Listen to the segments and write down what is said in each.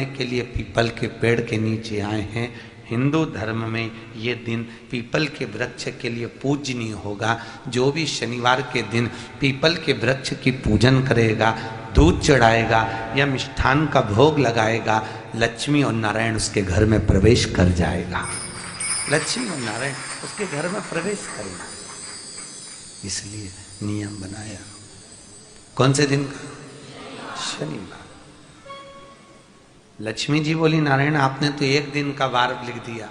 करने के लिए पीपल के पेड़ के नीचे आए हैं। हिंदू धर्म में ये दिन पीपल के वृक्ष के लिए पूजनीय होगा। जो भी शनिवार के दिन पीपल के वृक्ष की पूजन करेगा, दूध चढ़ाएगा या मिष्ठान का भोग लगाएगा, लक्ष्मी और नारायण उसके घर में प्रवेश कर जाएगा। लक्ष्मी और नारायण उसके घर में प्रवेश करेगा। इसलिए नियम बनाया। कौन से दिन का? शनिवार। लक्ष्मी जी बोली, नारायण आपने तो एक दिन का वार लिख दिया।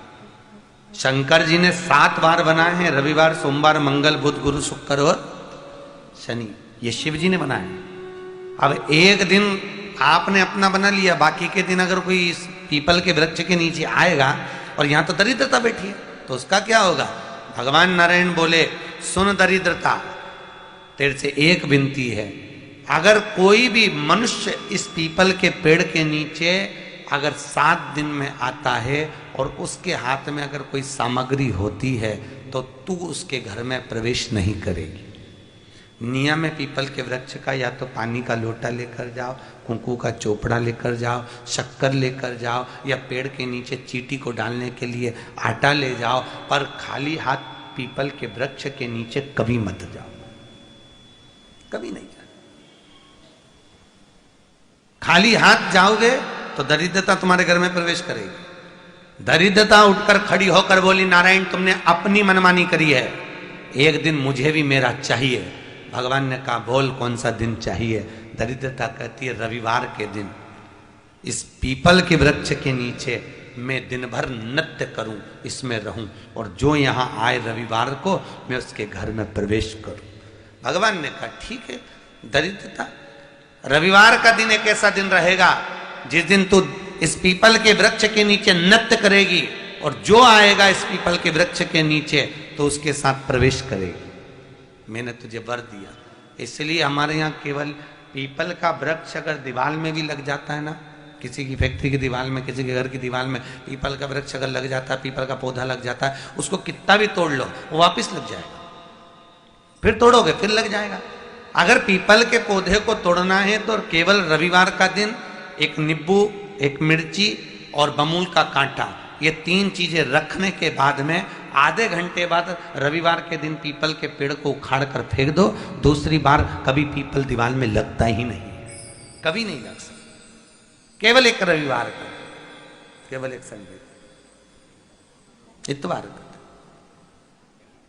शंकर जी ने 7 वार बनाए हैं, रविवार, सोमवार, मंगल, बुध, गुरु, शुक्र और शनि। ये शिव जी ने बनाए। अब एक दिन आपने अपना बना लिया, बाकी के दिन अगर कोई इस पीपल के वृक्ष के नीचे आएगा और यहां तो दरिद्रता बैठी है, तो उसका क्या होगा? भगवान नारायण बोले, सुन दरिद्रता, तेरे से एक विनती है, अगर कोई भी मनुष्य इस पीपल के पेड़ के नीचे अगर 7 दिन में आता है और उसके हाथ में अगर कोई सामग्री होती है तो तू उसके घर में प्रवेश नहीं करेगी। नियम है पीपल के वृक्ष का, या तो पानी का लोटा लेकर जाओ, कुंकू का चोपड़ा लेकर जाओ, शक्कर लेकर जाओ, या पेड़ के नीचे चींटी को डालने के लिए आटा ले जाओ, पर खाली हाथ पीपल के वृक्ष के नीचे कभी मत जाओ, कभी नहीं जाओ। खाली हाथ जाओगे तो दरिद्रता तुम्हारे घर में प्रवेश करेगी। दरिद्रता उठकर खड़ी होकर बोली, नारायण तुमने अपनी मनमानी करी है, एक दिन मुझे भी मेरा चाहिए। भगवान ने कहा, बोल कौन सा दिन चाहिए? दरिद्रता कहती है, रविवार के दिन इस पीपल के वृक्ष के नीचे मैं दिन भर नृत्य करूं, इसमें रहूं, और जो यहां आए रविवार को मैं उसके घर में प्रवेश करूं। भगवान ने कहा, ठीक है। दरिद्रता, रविवार का दिन एक ऐसा दिन रहेगा जिस दिन तू इस पीपल के वृक्ष के नीचे नृत्य करेगी, और जो आएगा इस पीपल के वृक्ष के नीचे तो उसके साथ प्रवेश करेगी। मैंने तुझे वर दिया। इसलिए हमारे यहाँ केवल पीपल का वृक्ष अगर दीवार में भी लग जाता है ना, किसी की फैक्ट्री की दीवार में, किसी के घर की दीवार में पीपल का वृक्ष अगर लग जाता है, पीपल का पौधा लग जाता है, उसको कितना भी तोड़ लो वो वापिस लग जाएगा। फिर तोड़ोगे फिर लग जाएगा। अगर पीपल के पौधे को तोड़ना है तो केवल रविवार का दिन एक नींबू, एक मिर्ची और बमूल का कांटा, ये 3 चीजें रखने के बाद में आधे घंटे बाद रविवार के दिन पीपल के पेड़ को उखाड़ कर फेंक दो। दूसरी बार कभी पीपल दीवार में लगता ही नहीं, कभी नहीं लग सकता। केवल एक रविवार का, केवल एक संडे, इतवार का।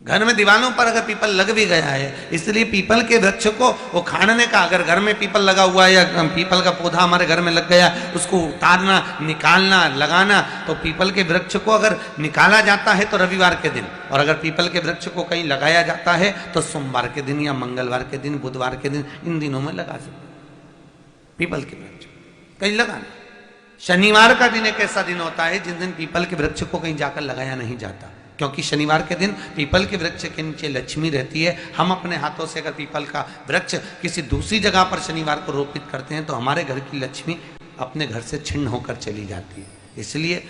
घर में दीवारों पर अगर पीपल लग भी गया है, इसलिए पीपल के वृक्ष को उखाड़ने का, अगर घर में पीपल लगा हुआ है या पीपल का पौधा हमारे घर में लग गया, उसको उतारना, निकालना, लगाना, तो पीपल के वृक्ष को अगर निकाला जाता है तो रविवार के दिन, और अगर पीपल के वृक्ष को कहीं लगाया जाता है तो सोमवार के दिन या मंगलवार के दिन, बुधवार के दिन, इन दिनों में लगा सकते पीपल के वृक्ष कहीं लगाना। शनिवार का दिन एक ऐसा दिन होता है जिस दिन पीपल के वृक्ष को कहीं जाकर लगाया नहीं जाता, क्योंकि शनिवार के दिन पीपल के वृक्ष के नीचे लक्ष्मी रहती है। हम अपने हाथों से अगर पीपल का वृक्ष किसी दूसरी जगह पर शनिवार को रोपित करते हैं तो हमारे घर की लक्ष्मी अपने घर से छिन्न होकर चली जाती है। इसलिए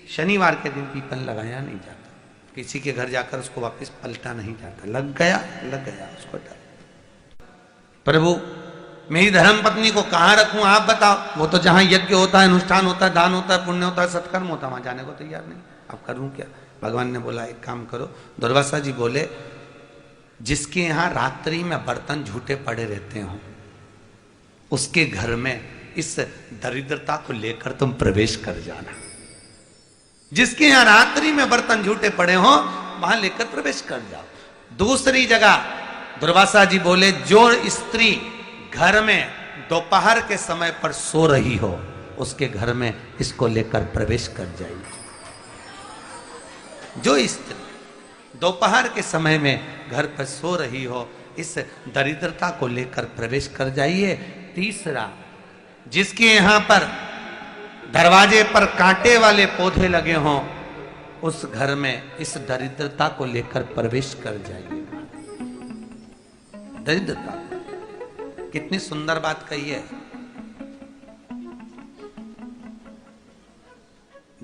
शनिवार के दिन पीपल लगाया नहीं जाता, किसी के घर जाकर उसको वापस पलटा नहीं जाता। लग गया उसको डाल। प्रभु मेरी धर्म पत्नी को कहाँ रखूं आप बताओ? वो तो जहां यज्ञ होता है, अनुष्ठान होता है, दान होता है, पुण्य होता है, सत्कर्म होता है, वहां जाने को तैयार नहीं। अब करूं क्या? भगवान ने बोला, एक काम करो। दुर्वासा जी बोले, जिसके यहां रात्रि में बर्तन झूठे पड़े रहते हो उसके घर में इस दरिद्रता को लेकर तुम प्रवेश कर जाना। जिसके यहां रात्रि में बर्तन झूठे पड़े हो वहां लेकर प्रवेश कर जाओ। दूसरी जगह दुर्वासा जी बोले, जो स्त्री घर में दोपहर के समय पर सो रही हो उसके घर में इसको लेकर प्रवेश कर जाइए। जो स्त्री दोपहर के समय में घर पर सो रही हो इस दरिद्रता को लेकर प्रवेश कर जाइए। तीसरा, जिसके यहां पर दरवाजे पर कांटे वाले पौधे लगे हों उस घर में इस दरिद्रता को लेकर प्रवेश कर जाइए। दरिद्रता, कितनी सुंदर बात कही है।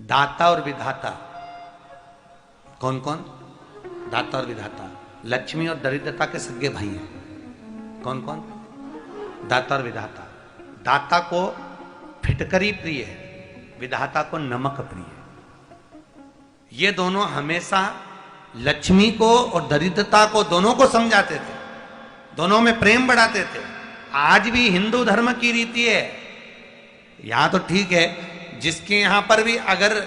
दाता और विधाता, कौन कौन? दाता और विधाता। लक्ष्मी और दरिद्रता के सगे भाई हैं। कौन कौन? दाता और विधाता। दाता को फिटकरी प्रिय है, विधाता को नमक प्रिय। ये दोनों हमेशा लक्ष्मी को और दरिद्रता को दोनों को समझाते थे, दोनों में प्रेम बढ़ाते थे। आज भी हिंदू धर्म की रीति है, यहां तो ठीक है, जिसके यहां पर भी अगर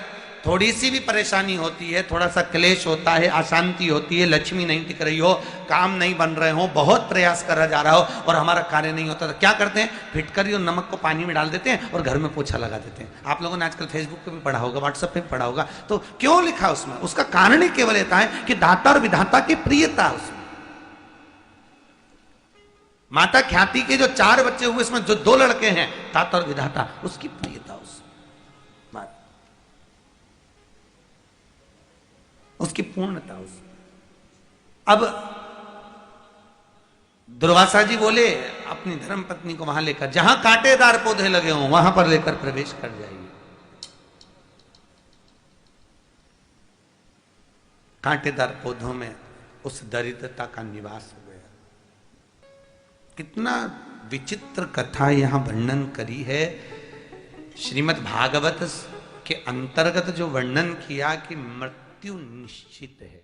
थोड़ी सी भी परेशानी होती है, थोड़ा सा क्लेश होता है, अशांति होती है, लक्ष्मी नहीं टिक रही हो, काम नहीं बन रहे हो, बहुत प्रयास करा जा रहा हो और हमारा कार्य नहीं होता, तो क्या करते हैं, फिटकरी और नमक को पानी में डाल देते हैं और घर में पोछा लगा देते हैं। आप लोगों ने आजकल फेसबुक पे भी पढ़ा होगा, व्हाट्सएप पे भी पढ़ा होगा। तो क्यों लिखा उसमें? उसका कारण ही केवल ये है कि दाता और विधाता की प्रियता उसमें। माता ख्याति के जो 4 बच्चे हुए, इसमें जो 2 लड़के हैं, दाता और विधाता, उसकी प्रियता उसकी पूर्णता उस। अब दुर्वासा जी बोले अपनी धर्म पत्नी को वहां लेकर, जहां कांटेदार पौधे लगे हों वहां पर लेकर प्रवेश कर जाइए। कांटेदार पौधों में उस दरिद्रता का निवास हो गया। कितना विचित्र कथा यहां वर्णन करी है। श्रीमद् भागवत के अंतर्गत जो वर्णन किया कि मृत्यु निश्चित है,